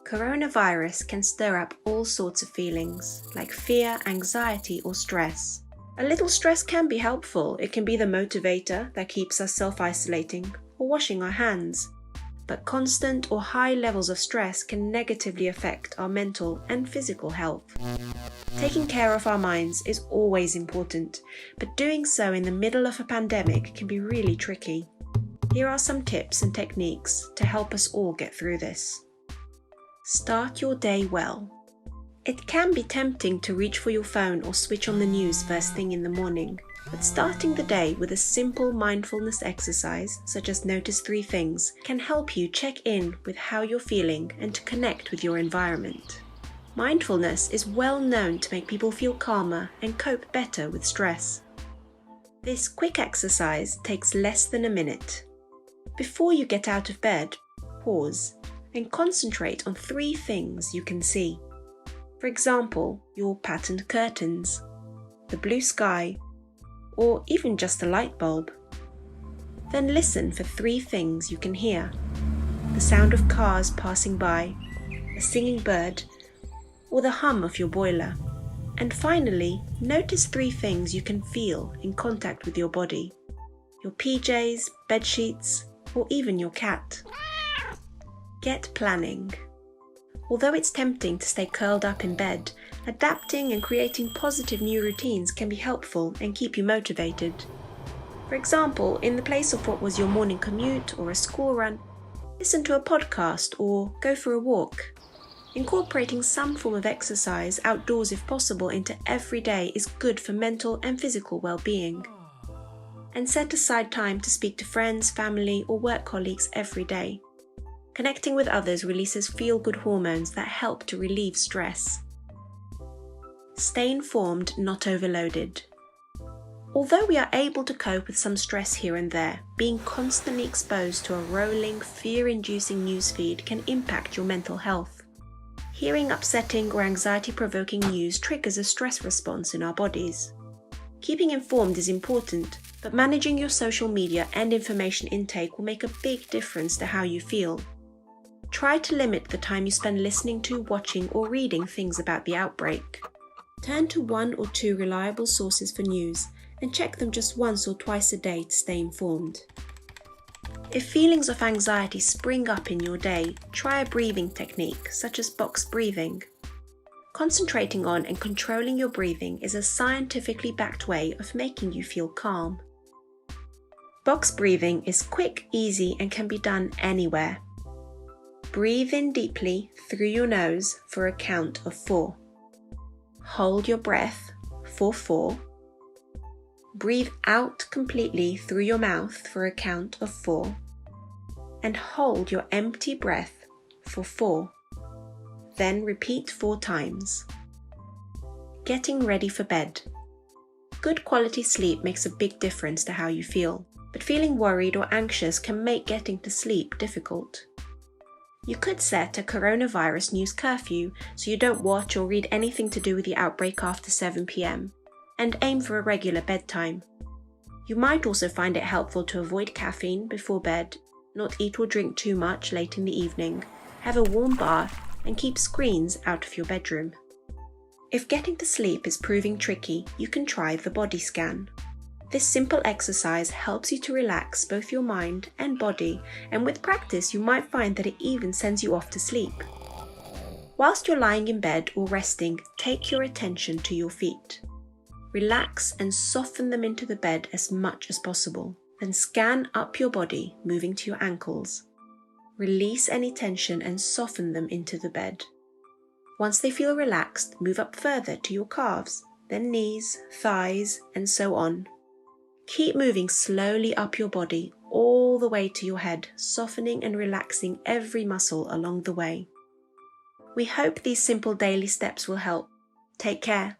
Coronavirus can stir up all sorts of feelings, like fear, anxiety, or stress. A little stress can be helpful. It can be the motivator that keeps us self-isolating or washing our hands. But constant or high levels of stress can negatively affect our mental and physical health. Taking care of our minds is always important, but doing so in the middle of a pandemic can be really tricky. Here are some tips and techniques to help us all get through this. Start your day well. It can be tempting to reach for your phone or switch on the news first thing in the morning, but starting the day with a simple mindfulness exercise, such as notice 3 things, can help you check in with how you're feeling and to connect with your environment. Mindfulness is well known to make people feel calmer and cope better with stress. This quick exercise takes less than a minute. Before you get out of bed, pause and concentrate on 3 things you can see. For example, your patterned curtains, the blue sky, or even just a light bulb. Then listen for 3 things you can hear: the sound of cars passing by, a singing bird, or the hum of your boiler. And finally, notice 3 things you can feel in contact with your body: your PJs, bed sheets, or even your cat. Get planning. Although it's tempting to stay curled up in bed, adapting and creating positive new routines can be helpful and keep you motivated. For example, in the place of what was your morning commute or a school run, listen to a podcast or go for a walk. Incorporating some form of exercise outdoors if possible into every day is good for mental and physical well-being. And set aside time to speak to friends, family, or work colleagues every day. Connecting with others releases feel-good hormones that help to relieve stress. Stay informed, not overloaded. Although we are able to cope with some stress here and there, being constantly exposed to a rolling, fear-inducing newsfeed can impact your mental health. Hearing upsetting or anxiety-provoking news triggers a stress response in our bodies. Keeping informed is important, but managing your social media and information intake will make a big difference to how you feel. Try to limit the time you spend listening to, watching, or reading things about the outbreak. Turn to 1 or 2 reliable sources for news and check them just once or twice a day to stay informed. If feelings of anxiety spring up in your day, try a breathing technique such as box breathing. Concentrating on and controlling your breathing is a scientifically backed way of making you feel calm. Box breathing is quick, easy, and can be done anywhere. Breathe in deeply through your nose for a count of 4. Hold your breath for 4. Breathe out completely through your mouth for a count of 4. And hold your empty breath for 4. Then repeat 4 times. Getting ready for bed. Good quality sleep makes a big difference to how you feel, but feeling worried or anxious can make getting to sleep difficult. You could set a coronavirus news curfew so you don't watch or read anything to do with the outbreak after 7 p.m, and aim for a regular bedtime. You might also find it helpful to avoid caffeine before bed, not eat or drink too much late in the evening, have a warm bath, and keep screens out of your bedroom. If getting to sleep is proving tricky, you can try the body scan. This simple exercise helps you to relax both your mind and body, and with practice you might find that it even sends you off to sleep. Whilst you're lying in bed or resting, take your attention to your feet. Relax and soften them into the bed as much as possible. Then scan up your body, moving to your ankles. Release any tension and soften them into the bed. Once they feel relaxed, move up further to your calves, then knees, thighs, and so on. Keep moving slowly up your body all the way to your head, softening and relaxing every muscle along the way. We hope these simple daily steps will help. Take care.